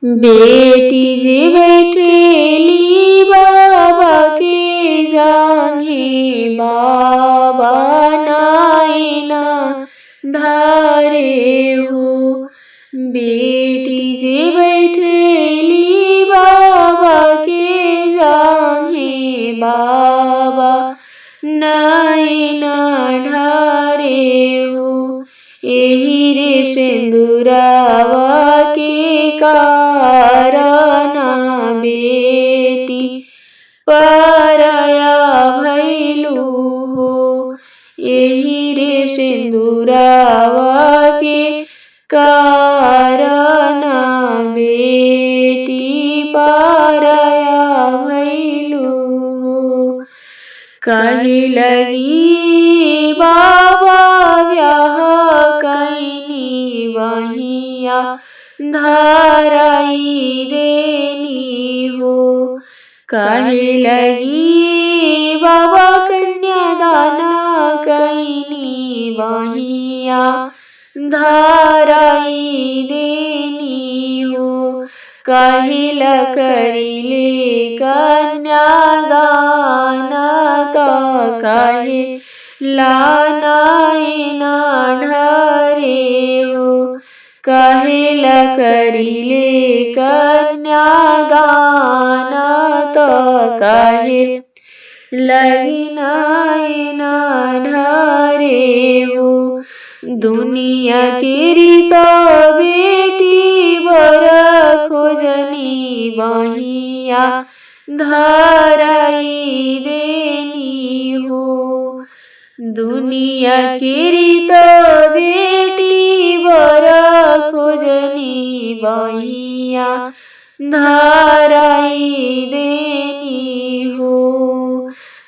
बेटी जे बैठेली बाबा के जांघे, बाबा नायना ढारे हो। बेटी जे बैठेली बाबा के जांघे, बाबा नायना ढारे हो। एही रे सिंदूरावा के कारणा बेटी पराया भैलू हो। एही रे सिंदूरावा के कारणा बेटी पराया भैलू हो। काहे लगी बाबा ब्याह कैनी, बहिया धराई देनी हो। काहे लगी बाबा कन्यादाना कैनी, बहिया धराई देनी हो। काहिल करिले कन्यादान त काहे लानायना ढारे हो। काहिल करिले कन्यादान त काहे लानायना ढारे हो। दुनिया की रीत बेटी बर खोजनी, बहिया धराई देनी हो। दुनिया की रीत बेटी बर खोजनी, बहिया धराई देनी हो।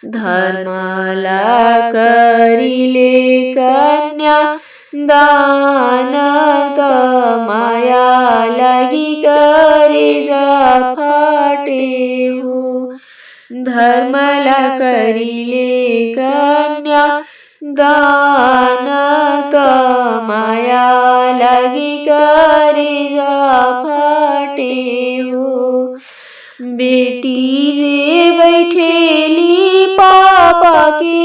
धर्मला करिले कन्या दान त माया लगी करे जा फाटे हो। धर्मला करिले कन्या दान त माया लगी करे जा फाटे हो। बेटी जे बैठेली पापा के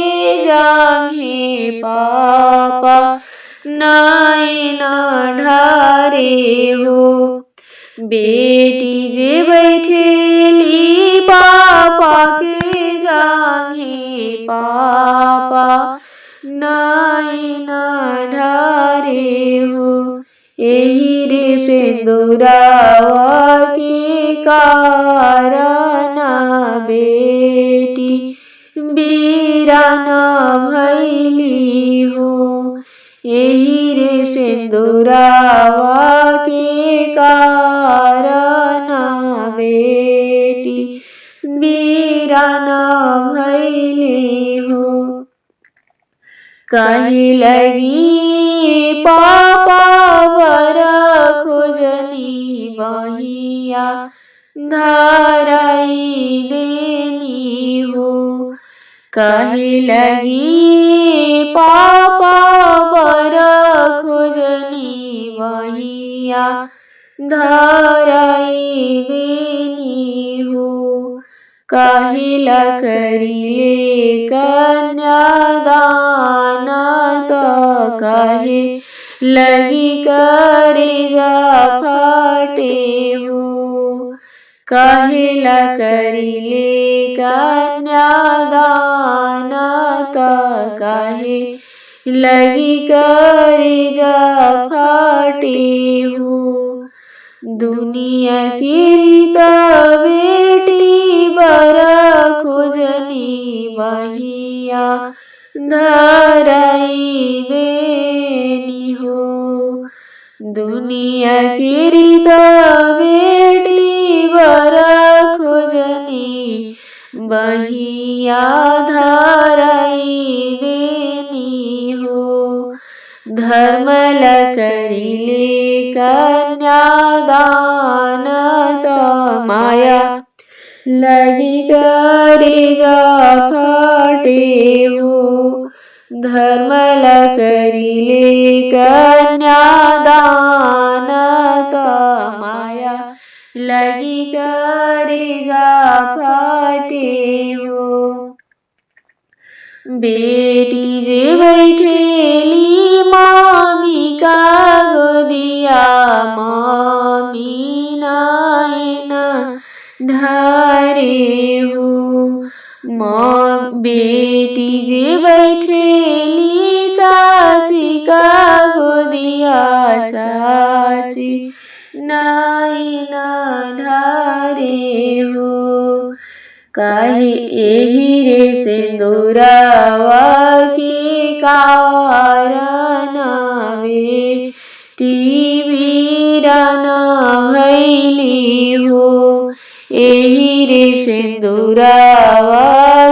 जांघे, पापा नायना ढारे हो। बेटी जे बैठेली पापा के जांघे, पापा नायना ढारे हो। एही रे सिंदूरावा के कारणा बेटी वीराना भैली हो। एही रे सिंदूरावा के कारणा बेटी वीराना भैली हो। काहे लगी पापा बर खोजनी, बहिया धराई देनी हो। काहे लगी पापा बर खोजनी, बहिया धराई देनी हो। काहिल करिले कन्यादान त काहे लगी करे जा फाटे हो। काहिल करिले कन्यादान त काहे लगी करे जा फाटे हो। दुनिया की रीत बेटी बर खोजनी, बहिया धराई देनी हो। दुनिया की रीत बेटी बर खोजनी, बहिया धराई देनी हो। धर्मल करिले कन्यादान त माया लगी करे जा फाटे हो। धर्मल करिले कन्यादान त माया लगी करेजा फाटे हो। बेटी जे बैठेली मामी का गोदिया, मामी नायना ढारे हो। बेटी जे बैठेली चाची का गोदिया, चाची नायना ढारे हो। काहे एही रे सिंदूरवा के कारण बेटी वीरान भइली हो। एही रे सिंदूरवा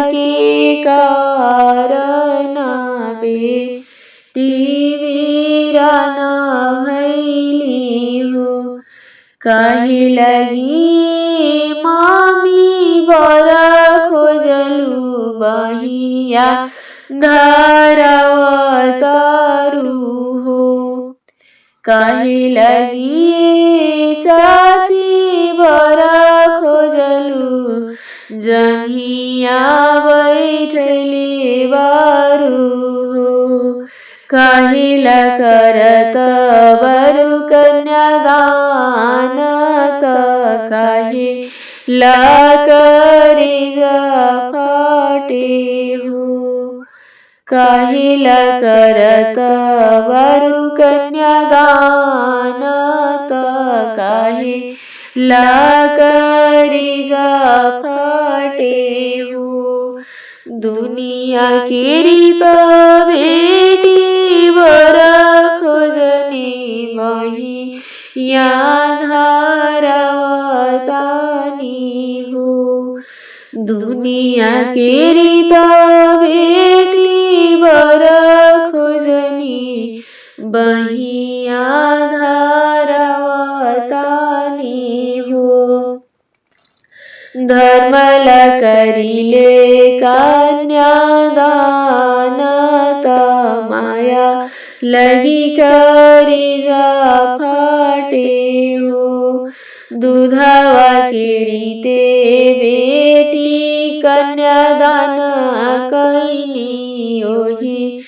के कारण बेटी वीरान भइली हो। काहे लगी मामी बरा खोजलू, बहिया धरवा तारू हो। काहे लगी चाची बरा खोजलू, जहिया बैठले बारू हो। काहे ला करत बरु कन्यादान, काहे ला करेजा फाटे हो। काहे ला करत बरु कन्यादान, काहे ला करेजा फाटे हो। दुनिया के रीत बेटी बरा खोजने, बहिया धरवा तानी हो। दुनिया के रीत बेटी बरा खोजने, बहिया धरवा तानी हो। धर्मल करिले कन्यादान, माया लगी करेजा फाटे हो। दूधवा के रीते बेटी कन्यादान कैनी, ओही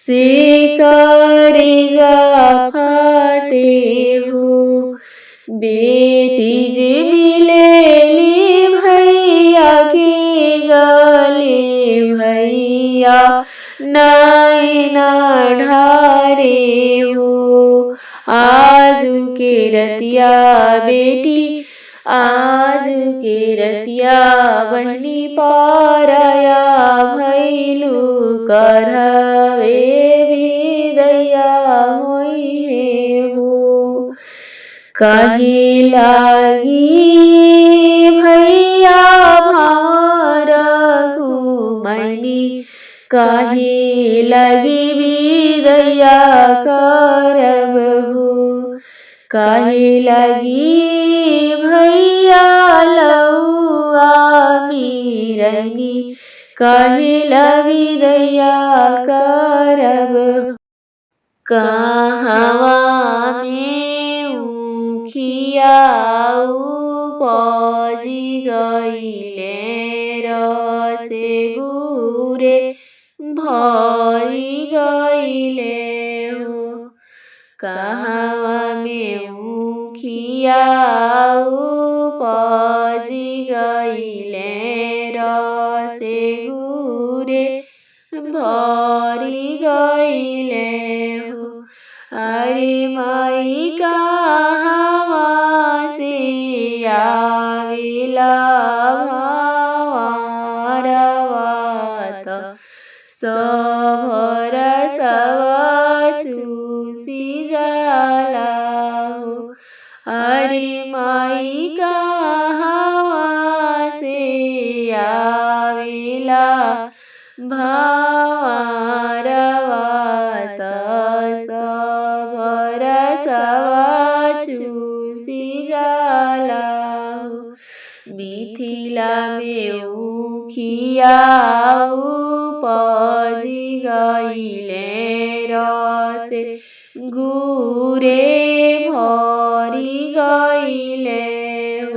से करेजा फाटे हो। बेटी जे मिलेली भैया के गले, भैया नायना ढारे हो। आजू के रतिया बेटी, आजू के रतिया बहनी पारया भैलू, करवे विदैया होइहे हो। काहे लागी भैया भार घुमैली, काहे लगी विदैया करब हो। काहे लगी भैया लौआ मिरनी, काहे ला विदैया करब। कहवा में उखिया उपजी गइले, रसे गुरे भरी गइले हो। कहवा में उखिया उपजी गइले, रसे गुरे भरी गइले हो। अरे माई कहवा से आवेला भावरवा, सभर सब चूसी जाला हो। अरे माई कहवा से आवेला भावरवा, सभर सब चूसी जाला हो। मिथिला में उखिया उपजी गइले, रसे गुरे भरी गइले हो।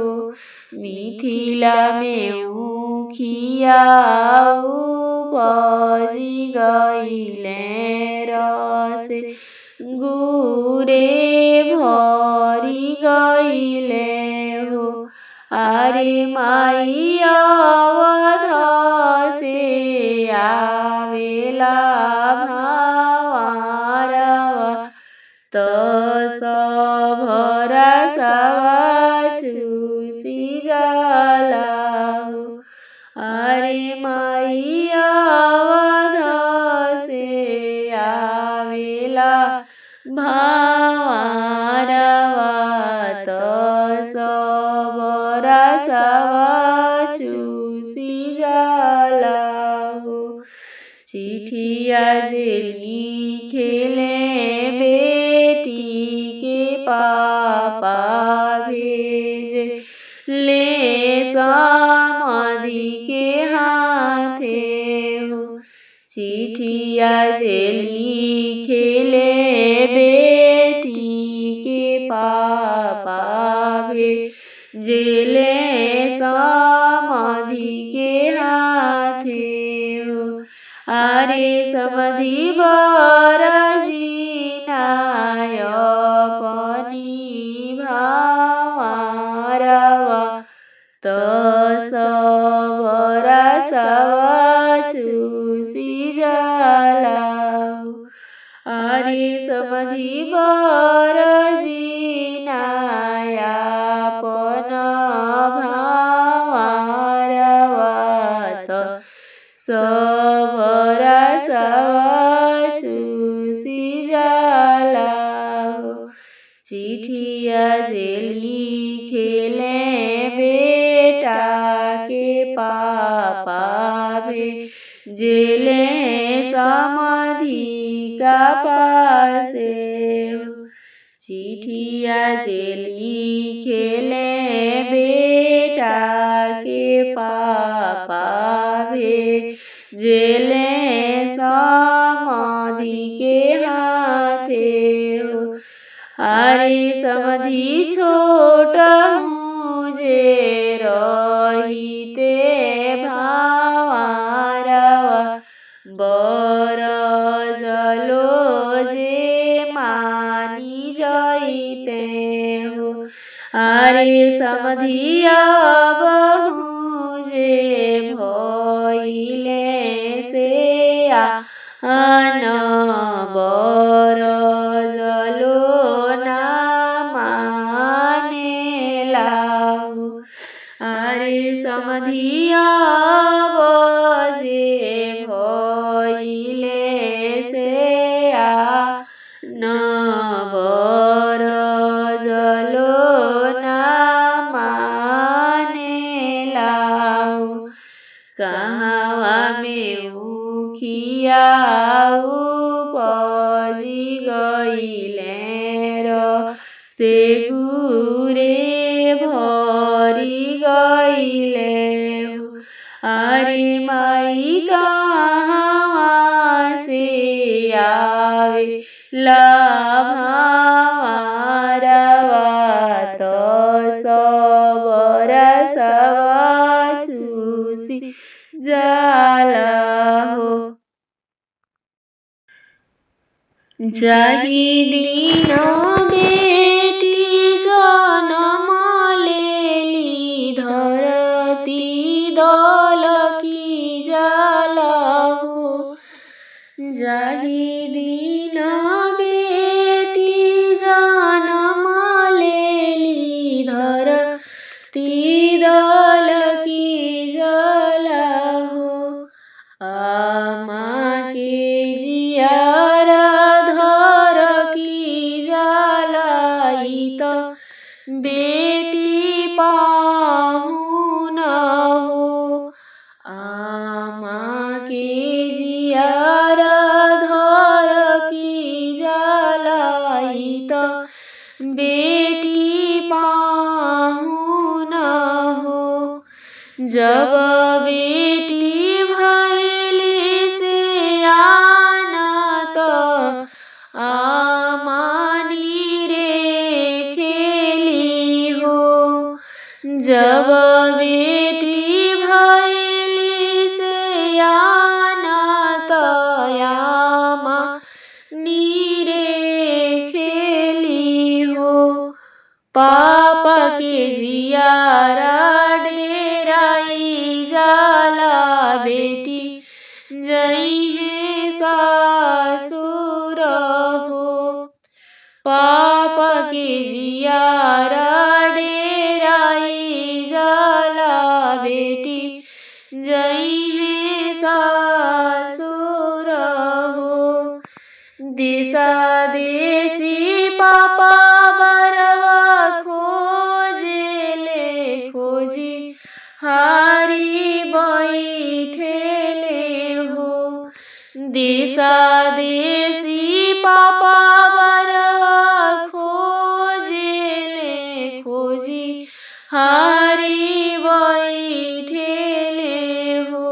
मिथिला में उखिया उपजी गइले रसे गुरे भरी गइले हो। अरे माई अवध से आवेला भावारवा त सबरा सवा चूसी जाला हो। अरे माई अवध से आवेला भावारवा त सबरा सवा चूसी जाला हो। चिठिया जे लिखेले बेटी के पापा भेजे ले समाधि के हाथे हो। चिठिया जे लिखेले बेटी के पापा भेजे समाधि के हाथे हो। अरे समधि बरजिनाय अपनी भावारवा त सबरा सवा चूसी जाला हो। अरे समधि बरजिनाय अपन भावारवा त सबरा सवा चूसी जाला हो। चिठिया जे लिखेले बेटा के पापा भेजेले समाधि का पासे हो। चिठिया जे लिखेले बेटा के पापा भेजेले समाधि के हाथे हो। अरे समधि छोट मुझे रहिते भावारवा बर जलो जे मानी जइते हो। अरे समधि बहु जे भइले से आन बर जलो ना मानेला हो। अरे समधि जे भइले से आन बर जलो ना मानेला हो। कहवा में उखिया उपजी गइले रसे गुरे भरी गइले हो। अरे माई कहवा से आवेला भावारवा त सबरा सवा चूसी जाला हो। जाहि दिन बेटी जनम लेली धरती दलकी जाला हो। जाहि दिन बेटी जनम लेली धरती दलकी जाला हो। आमा के जियारा धर की जलाई त बेटी पाहुन हो। आमा के जियारा धर की जलाई त बेटी पाहुन हो। जब बेटी भइली से आन त आमानी रे खेली हो। जब बेटी भैली से आना तयामा नीरे खेली हो। पापा के जियारा डेराई जाला बेटी जइहे सासुर हो। पापा के जियारा डेराई जाला बेटी जइहे सासुर हो। देशा देशी पापा बरवा खोजेले खोजी हारी बैठेले हो। देशा देशी पापा बरवा खोजेले खोजी हारी बैठेले हो।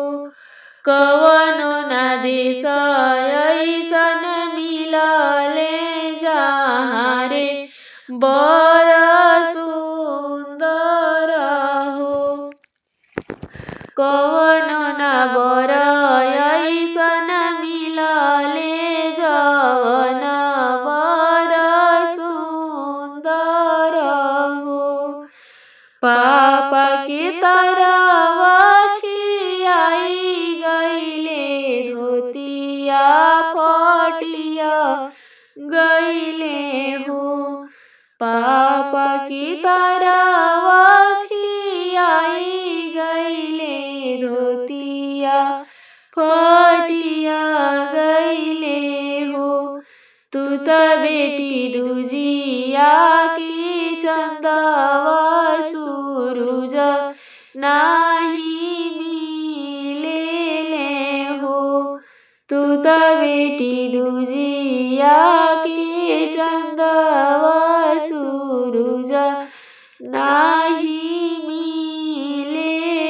कवनो ना देश ऐसन मिलले जहाँ रे बर सुंदर हो। कवनो ना बर ऐसन मिलले जवन बर सुंदर हो। पापा के तरवा खियाई गईले धोतिया फटिया गईले हो। पापा की तरवा खियाई गईले धोतिया फटिया गईले हो। तू त बेटी दूजिया की चंदवा सूरज नाही मिलेले हो। तू त बेटी दूजिया की चंदवा सूरज नाही मिलेले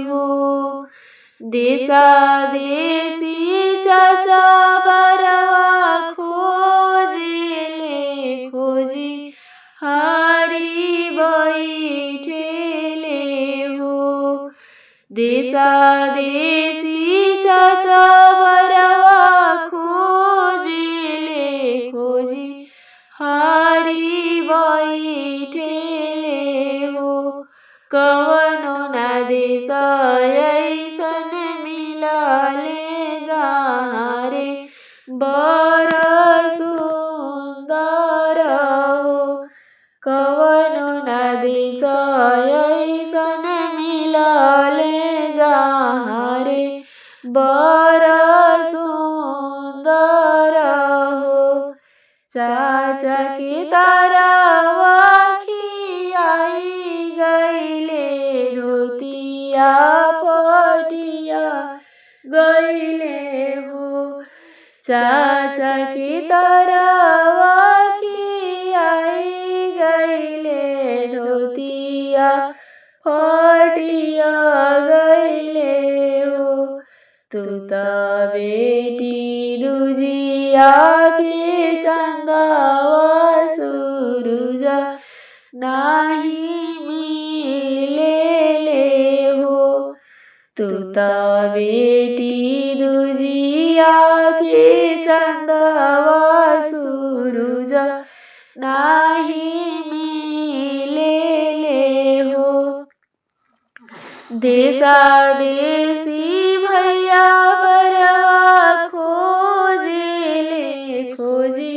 हो। देशा देशी चाचा बरवा खोजेले खोजी हारी बैठेले हो। देशा देशी चाचा बरवा खोजेले खोजी हारी बैठेले हो। कवनो ना देश ऐसन मिलले जहाँ रे बर सुंदर हो। कवनो ना देश ऐसन मिलले जहाँ रे बर सुंदर हो। चाचा की तरवा खियाई गईले धोतिया फटिया गईले हो। चाचा की तरवा खियाई गईले धोतिया फटिया गईले हो। तू त बेटी दूजिया के चंदवा सूरज नाही मिलेले हो। तू त बेटी दूजिया के चंदवा सूरज नाही मिलेले हो। देशा देशी भैया बरवा खोजेले खोजी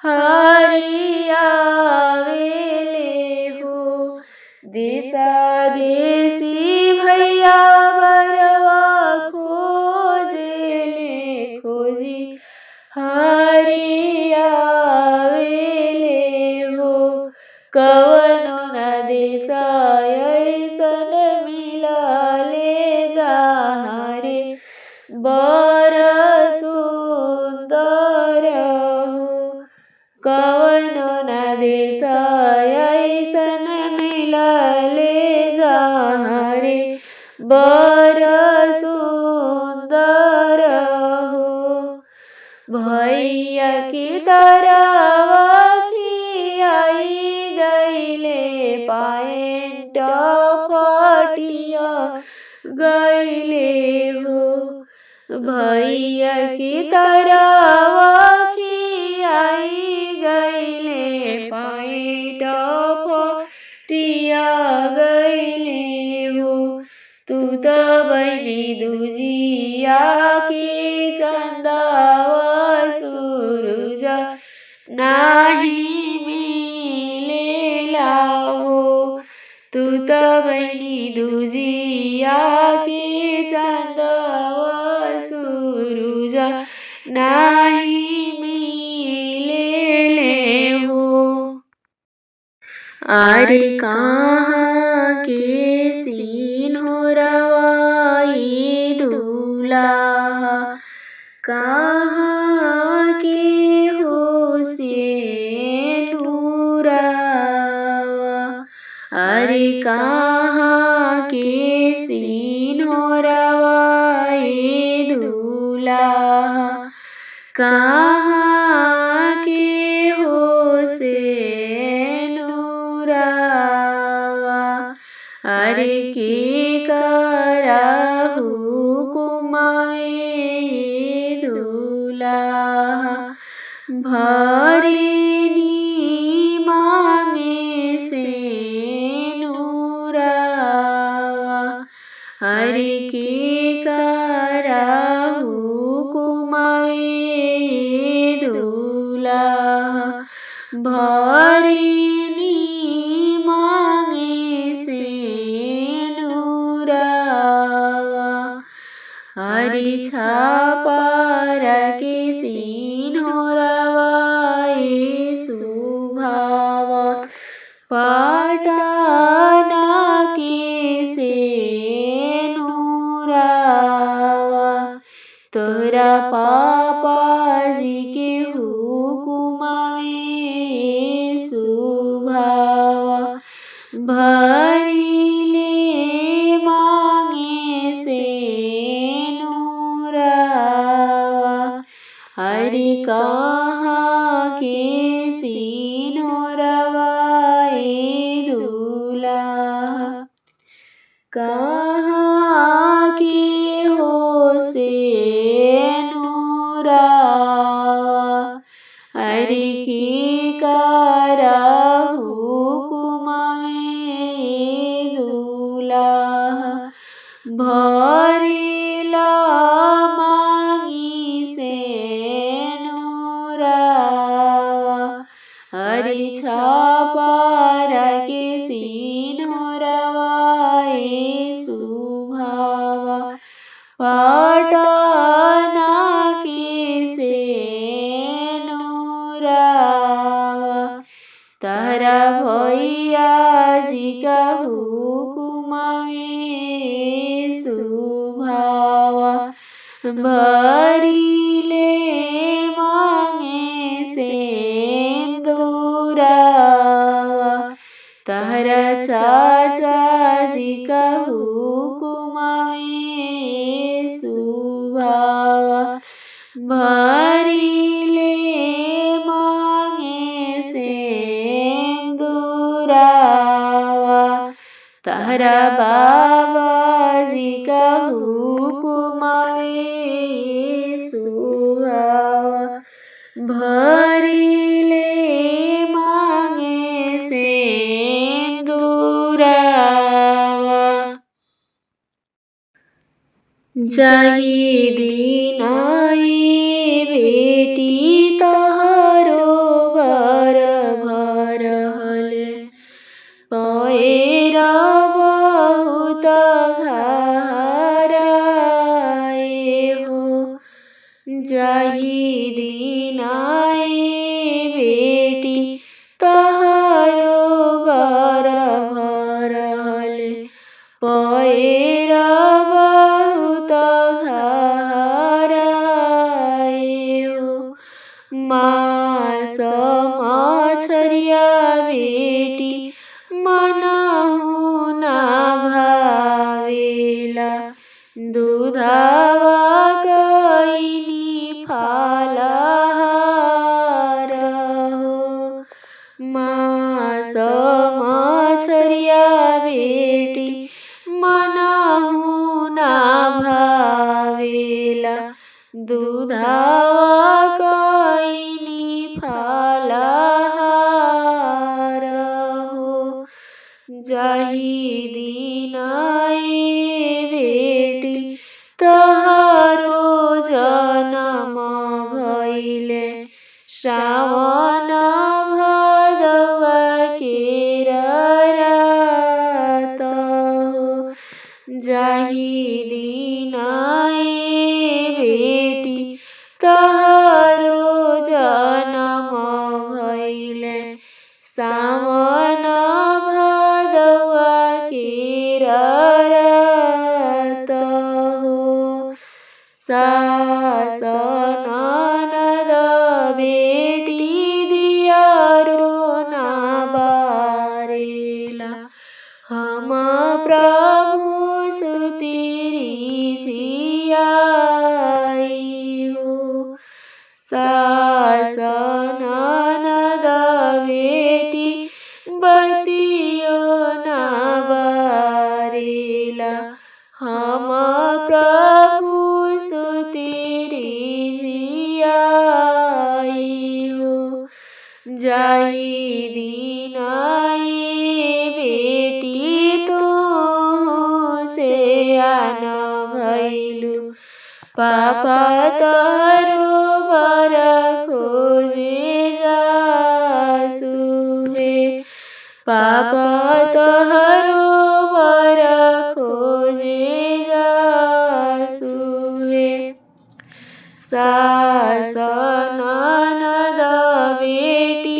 हारी आवेले हो। देशा देशी भैया बरवा खोजेले खोजी हारी आवेले हो। कवनो ना देश ऐसन मिलले जहाँ रे बर सुंदर हो। कवनो ना देश ऐसन मिलले जहाँ रे बर सुंदर हो। भैया की तरवा खियाई गईले पाएन फटिया गईले हो भैया की तरह खियाई गईले पैंट फटिया गईले हो तू तो बनी दुजिया की चंदावा सूरज नाही मिलेला हो तू तो बनी दुजिया की चंदावा सूरज नाही मिलेले हो। अरे कहाँ के सिंहरवाई दूल्हा कहाँ के हो से नूरावा अरे कहाँ के सिंहरवाई दूल्हा कहाँ के हो से अरे के करहु कुमाए दूल्हा भरेनी मांगे से नूरावा हरे के करहु कुमाए दूल्हा भरेनी मांगे से नूरावा हरि छापर के सिंहरवाई सुभावा पटना के से नूरावा तोरा पापा जी के हुकुम में सुभावा भरिले मांगे से नूरावा हरि कहाँ के सिंहरवाई दूल्हा कहाँ के हो से नूरावा हरि के करहु हुकुम में दूल्हा भरेला मांगी से नूरावा हरि छापर के सिंहरवाई सुभावा पटना के से नूरावा तारा भैया जी का हुकुम में सुभावा भरिले मांगे से दूरावा तारा चाचा जी का हुकुम में सुभावा भरिले मांगे से दूरावा तारा बाबा जी का हुकुम में सुभावा भरिले मांगे से दूरावा जाही दिन आई बेटी तोहरो घर भरल पैर बहुत घराए हो जाही दिन आई बेटी तोहरो घर भरल पैर बहुत घराए हो मास मछरिया बेटी मनहु ना भावेला दूधवा कईनी फलहार हो मास मछरिया जाही दिन भेटी तहारो जन्म भइले श्रावण भदवा केरा रात हो। जाही दिन भेटी तहारो जन्म भइले सावन भदवा केरा रात हो। सास ननद बेटी दियारो ना बारेला हम प्रभु सुतिरी सियाई हो। सास ननद बेटी बतियो ना बारेला हम प्रभु सुतिरी सियाई हो। जाही दिन बेटी तू से आन भैलु पापा तहरो बर खोजे जासु हे। पापा तहरो बर खोजे जासु हे। सास ननद बेटी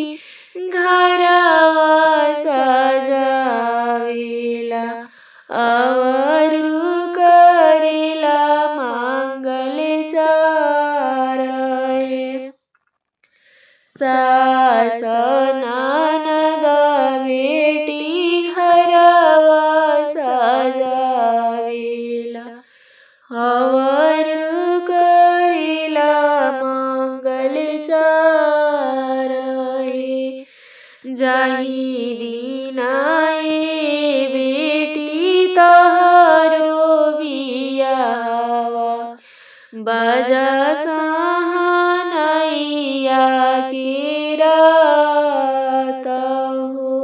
घरवा सजावेला अवरु करेला मंगल चार हे। सास ननद बेटी घरवा सजावेला अवरु करेला मंगल चार हे। जाही दिन बेटी तहारो बियावा बाजा सहनैया के रात हो।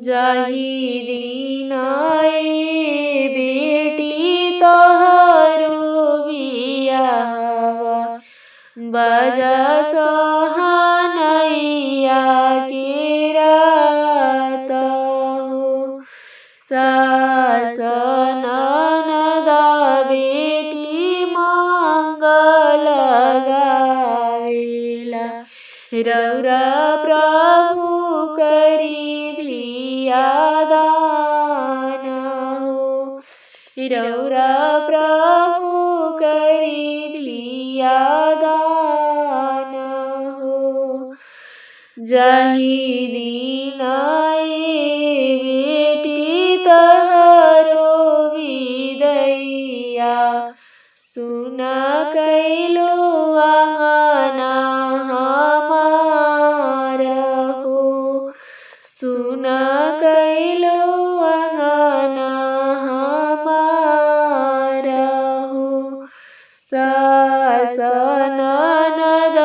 जाही दिन बेटी तहारो बियावा बाजा सहनैया के रात हो। सास ननद बेटी मंगल गावेला रौरा प्रभु करी धिया दान हो। रौरा प्रभु करी धिया दान हो। जाही दिन बेटी तहारो विदैया सुन कैलो आंगना हमार हो। सुन कैलो आंगना हमार हो। सास ननद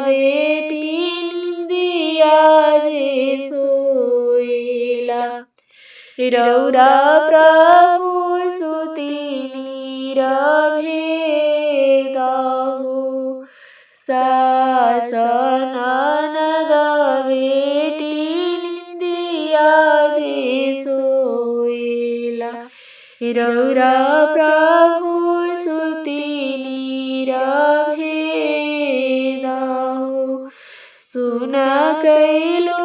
बेटी निंदिया जे सोइला रौरा प्रभु सुतिनी भेद हो। सास ननद बेटी निंदिया जे सोइला रौरा प्रभु सुतिनी भेद हो। सुन कैलो